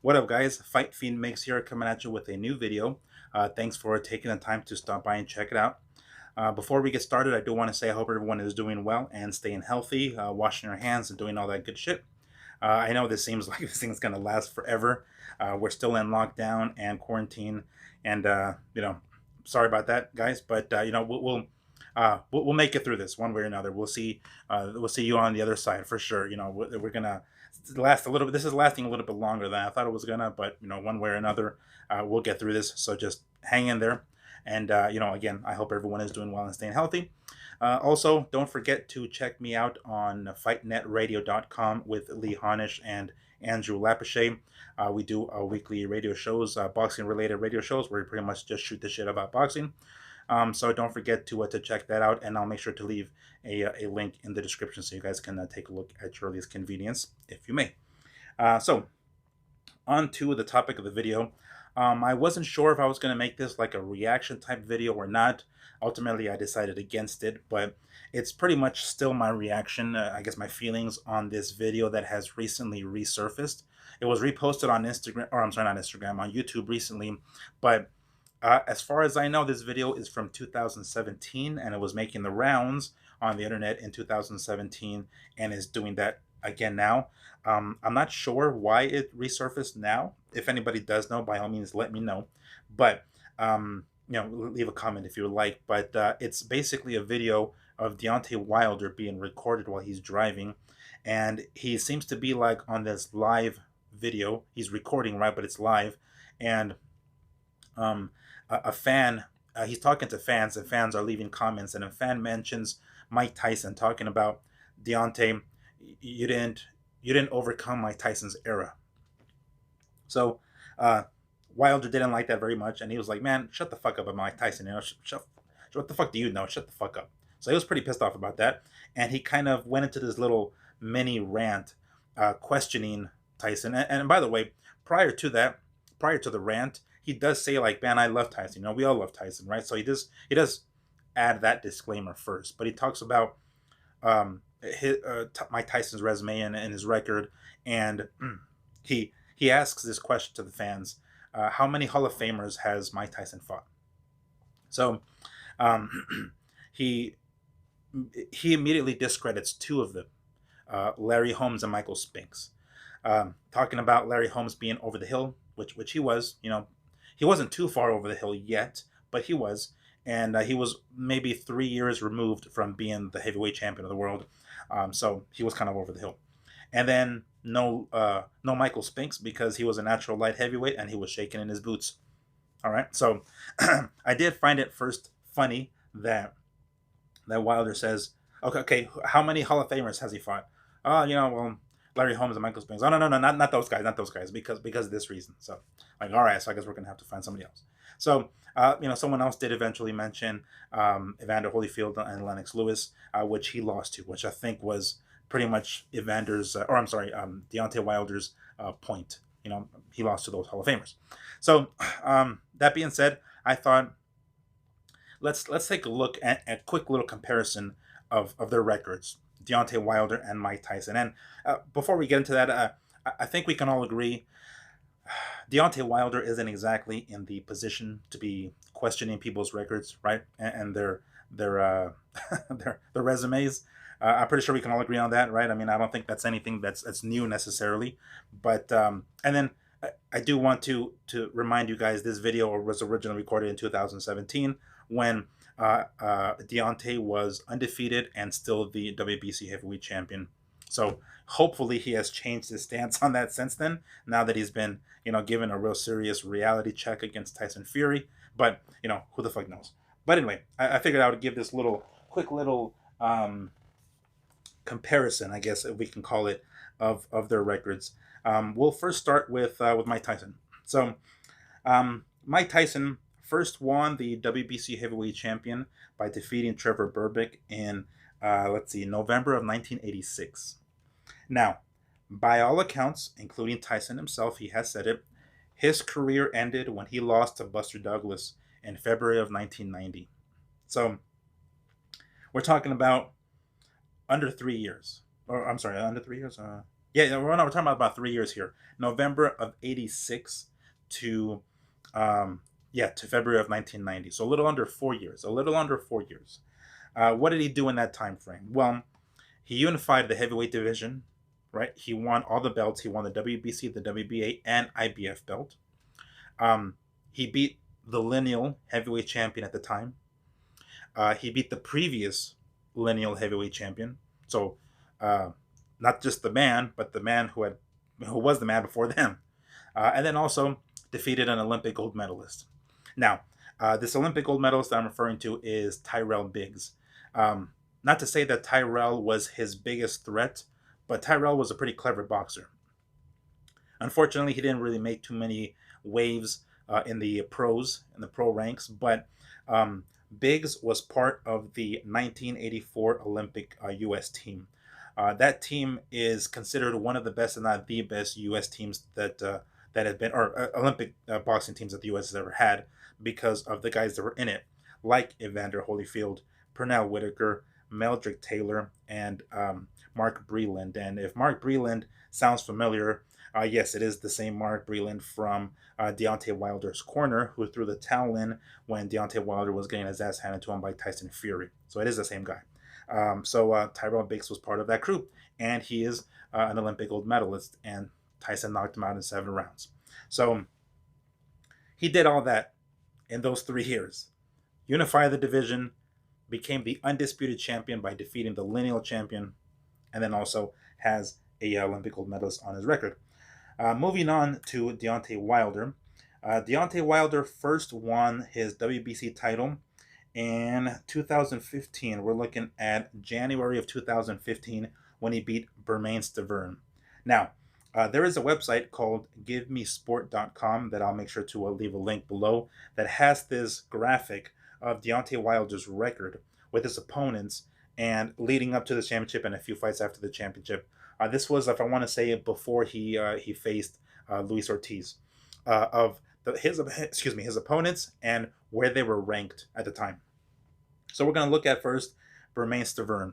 What up, guys? Fight Fiend Mix here, coming at you with a new video. Thanks for taking the time to stop by and check it out. Before we get started, I do want to say I hope everyone is doing well and staying healthy, washing your hands, and doing all that good shit. I know this seems like this thing's gonna last forever. We're still in lockdown and quarantine, and sorry about that, guys. But we'll make it through this one way or another. We'll see you on the other side for sure. We're gonna last a little bit. This is lasting a little bit longer than I thought it was gonna, but one way or another, we'll get through this. So just hang in there, and again, I hope everyone is doing well and staying healthy. Also, don't forget to check me out on fightnetradio.com with Lee Honish and Andrew Lapachet. We do weekly radio shows, boxing related radio shows, where we pretty much just shoot the shit about boxing. So don't forget to check that out, and I'll make sure to leave a link in the description so you guys can take a look at your earliest convenience, if you may. So on to the topic of the video. I wasn't sure if I was going to make this like a reaction type video or not. Ultimately, I decided against it, but it's pretty much still my reaction, I guess my feelings on this video that has recently resurfaced. It was reposted on Instagram, or I'm sorry, not Instagram, on YouTube recently, but as far as I know, this video is from 2017, and it was making the rounds on the internet in 2017 and is doing that again now. I'm not sure why it resurfaced now. If anybody does know, by all means, let me know. But leave a comment if you would like. But it's basically a video of Deontay Wilder being recorded while he's driving, and he seems to be like on this live video. He's recording, right, but it's live, and a fan, he's talking to fans, and fans are leaving comments, and a fan mentions Mike Tyson, talking about Deontay, you didn't overcome Mike Tyson's era. So Wilder didn't like that very much, and he was like, man, shut the fuck up about Mike Tyson, what the fuck do you know, shut the fuck up. So he was pretty pissed off about that, and he kind of went into this little mini rant, questioning Tyson. And by the way, prior to the rant, he does say, like, man, I love Tyson. We all love Tyson, right? So he does add that disclaimer first, but he talks about Mike Tyson's resume and his record, and he asks this question to the fans: how many Hall of Famers has Mike Tyson fought? So he immediately discredits two of them, Larry Holmes and Michael Spinks, talking about Larry Holmes being over the hill, which he was. He wasn't too far over the hill yet, but he was. And he was maybe 3 years removed from being the heavyweight champion of the world. So he was kind of over the hill. And then no Michael Spinks, because he was a natural light heavyweight and he was shaking in his boots. All right. So I did find it first funny that Wilder says, okay, how many Hall of Famers has he fought? Larry Holmes and Michael Spinks. Oh, no, not those guys, because of this reason. So, like, all right, so I guess we're going to have to find somebody else. So, someone else did eventually mention Evander Holyfield and Lennox Lewis, which he lost to, which I think was pretty much Deontay Wilder's point. He lost to those Hall of Famers. So, that being said, I thought let's take a look at a quick little comparison of their records, Deontay Wilder and Mike Tyson. And before we get into that, I think we can all agree Deontay Wilder isn't exactly in the position to be questioning people's records, right? And their their resumes. I'm pretty sure we can all agree on that, right? I mean, I don't think that's anything that's new necessarily. But and then I do want to remind you guys, this video was originally recorded in 2017 when Deontay was undefeated and still the WBC heavyweight champion. So hopefully he has changed his stance on that since then, now that he's been, given a real serious reality check against Tyson Fury. But, who the fuck knows? But anyway, I figured I would give this quick little comparison, I guess, if we can call it, of their records. We'll first start with Mike Tyson. So Mike Tyson first won the WBC heavyweight champion by defeating Trevor Berbick in November of 1986. Now, by all accounts, including Tyson himself, he has said it, his career ended when he lost to Buster Douglas in February of 1990. So we're talking about under 3 years. Or I'm sorry, under 3 years? Yeah, we're talking about 3 years here. November of '86 to, um, yeah, to February of 1990. So a little under 4 years. A little under 4 years. What did he do in that time frame? Well, he unified the heavyweight division, right? He won all the belts. He won the WBC, the WBA, and IBF belt. Um, he beat the lineal heavyweight champion at the time. He beat the previous lineal heavyweight champion. So, uh, not just the man, but the man who was the man before them, and then also defeated an Olympic gold medalist. Now, this Olympic gold medalist that I'm referring to is Tyrell Biggs. Not to say that Tyrell was his biggest threat, but Tyrell was a pretty clever boxer. Unfortunately, he didn't really make too many waves in the pros, in the pro ranks, but um, Biggs was part of the 1984 Olympic U.S. team. That team is considered one of the best, if not the best, U.S. teams that have been, or Olympic boxing teams that the U.S. has ever had, because of the guys that were in it, like Evander Holyfield, Pernell Whitaker, Meldrick Taylor, and Mark Breland. And if Mark Breland sounds familiar, yes, it is the same Mark Breland from Deontay Wilder's corner, who threw the towel in when Deontay Wilder was getting his ass handed to him by Tyson Fury. So it is the same guy. Tyrell Biggs was part of that group, and he is an Olympic gold medalist, and Tyson knocked him out in 7 rounds. So he did all that in those 3 years. Unified the division, became the undisputed champion by defeating the lineal champion, and then also has a Olympic gold medalist on his record. Moving on to Deontay Wilder. Deontay Wilder first won his WBC title in 2015. We're looking at January of 2015 when he beat Bermane Stiverne. Now, there is a website called GiveMeSport.com that I'll make sure to leave a link below that has this graphic of Deontay Wilder's record with his opponents and leading up to the championship and a few fights after the championship. This was, if I want to say it, before he faced Luis Ortiz. Of his opponents and where they were ranked at the time. So we're going to look at first Bermane Stiverne.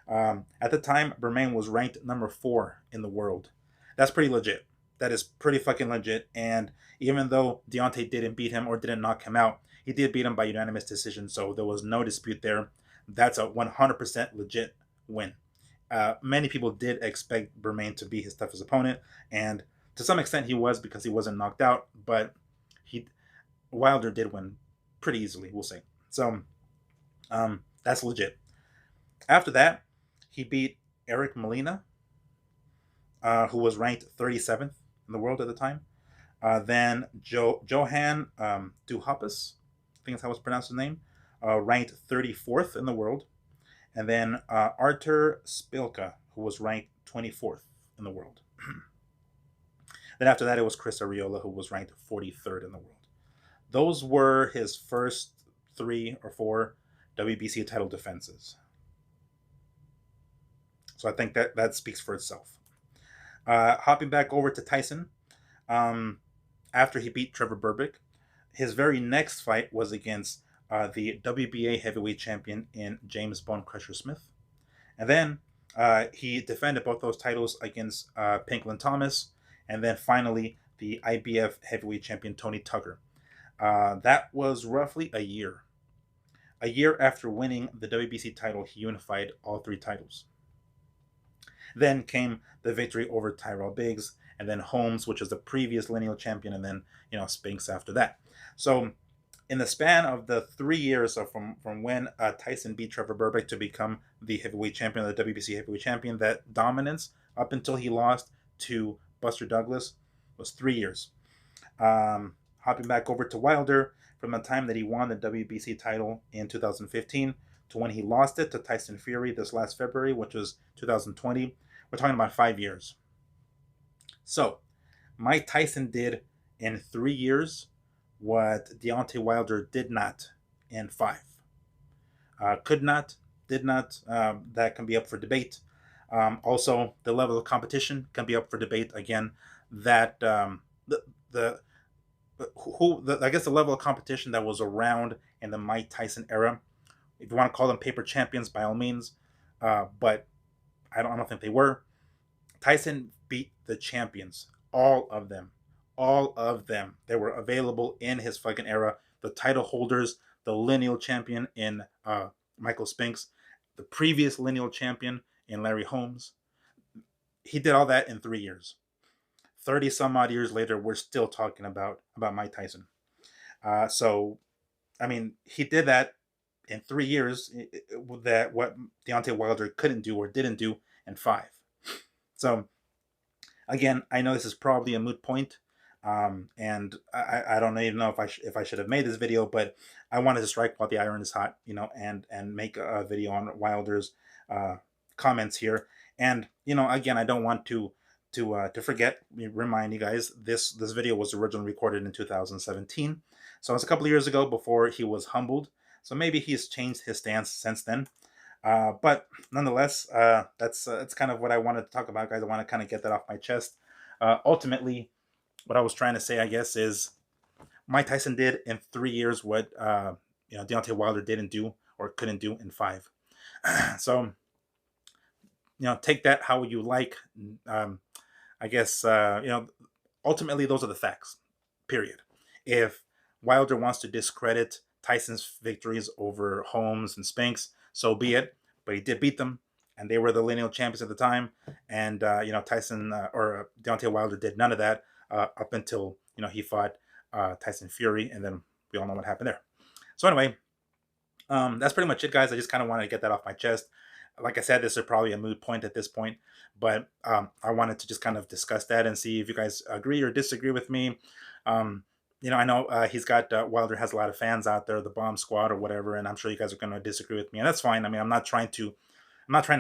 At the time, Bermane was ranked number 4 in the world. That's pretty legit. That is pretty fucking legit. And even though Deontay didn't beat him or didn't knock him out, he did beat him by unanimous decision. So there was no dispute there. That's a 100% legit win. Many people did expect Bermane to be his toughest opponent, and to some extent he was because he wasn't knocked out. But Wilder did win pretty easily, we'll say. So that's legit. After that, he beat Eric Molina, who was ranked 37th in the world at the time. Then Johan Duhaupas, I think that's how it's pronounced his name, ranked 34th in the world. And then Artur Spilka, who was ranked 24th in the world. Then after that, it was Chris Arreola, who was ranked 43rd in the world. Those were his first 3 or 4 WBC title defenses. So I think that speaks for itself. Hopping back over to Tyson, after he beat Trevor Berbick, his very next fight was against the WBA heavyweight champion in James Bone Crusher Smith. And then he defended both those titles against Pinklin Thomas, and then finally the IBF heavyweight champion Tony Tucker. That was roughly a year. A year after winning the WBC title, he unified all 3 titles. Then came the victory over Tyrell Biggs, and then Holmes, which was the previous lineal champion, and then Spinks after that. So in the span of the 3 years, so from when Tyson beat Trevor Berbick to become the heavyweight champion, the WBC heavyweight champion, that dominance up until he lost to Buster Douglas was 3 years. Hopping back over to Wilder, from the time that he won the WBC title in 2015 to when he lost it to Tyson Fury this last February, which was 2020, we're talking about 5 years. So Mike Tyson did in 3 years what Deontay Wilder did not in 5. Could not, did not. That can be up for debate. Also, the level of competition can be up for debate. Again, that I guess the level of competition that was around in the Mike Tyson era, if you want to call them paper champions, by all means, but I don't think they were. Tyson beat the champions, all of them, all of them. They were available in his fucking era. The title holders, the lineal champion in Michael Spinks, the previous lineal champion in Larry Holmes. He did all that in 3 years. 30 some odd years later, we're still talking about Mike Tyson. So, I mean, he did that in 3 years, that what Deontay Wilder couldn't do or didn't do in 5. So, again, I know this is probably a moot point, and I don't even know if I should have made this video, but I wanted to strike while the iron is hot, and make a video on Wilder's comments here. And again, I don't want to forget, remind you guys, this video was originally recorded in 2017, so it's a couple of years ago before he was humbled. So maybe he's changed his stance since then. But nonetheless, that's kind of what I wanted to talk about, guys. I want to kind of get that off my chest. Ultimately, what I was trying to say, I guess, is Mike Tyson did in 3 years what Deontay Wilder didn't do or couldn't do in 5. So take that how you like. I guess ultimately those are the facts. Period. If Wilder wants to discredit Tyson's victories over Holmes and Spinks, so be it. But he did beat them, and they were the lineal champions at the time. And Tyson or Deontay Wilder did none of that up until he fought Tyson Fury, and then we all know what happened there. So anyway, that's pretty much it, guys. I just kind of wanted to get that off my chest. Like I said, this is probably a moot point at this point, but I wanted to just kind of discuss that and see if you guys agree or disagree with me. I know he's got Wilder has a lot of fans out there, the Bomb Squad or whatever, and I'm sure you guys are going to disagree with me, and that's fine. I mean, I'm not trying to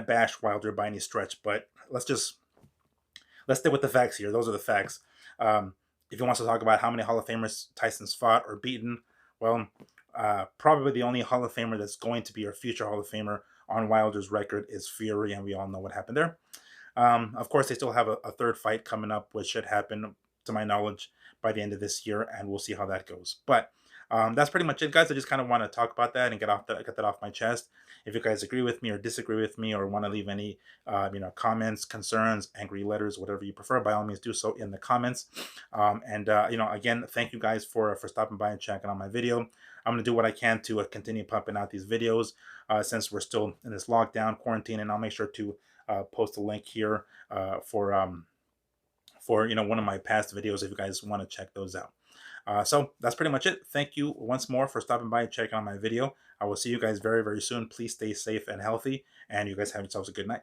bash Wilder by any stretch, but let's stick with the facts here. Those are the facts. If he wants to talk about how many Hall of Famers Tyson's fought or beaten, well, probably the only Hall of Famer that's going to be our future Hall of Famer on Wilder's record is Fury, and we all know what happened there. Of course, they still have a third fight coming up, which should happen, to my knowledge, by the end of this year, and we'll see how that goes. But that's pretty much it, guys. I just kind of want to talk about that and get that off my chest. If you guys agree with me or disagree with me, or want to leave any comments, concerns, angry letters, whatever you prefer, by all means do so in the comments. Again, thank you guys for stopping by and checking out my video. I'm going to do what I can to continue pumping out these videos since we're still in this lockdown quarantine, and I'll make sure to post a link here for one of my past videos if you guys want to check those out. So that's pretty much it. Thank you once more for stopping by and checking out my video. I will see you guys very, very soon. Please stay safe and healthy, and you guys have yourselves a good night.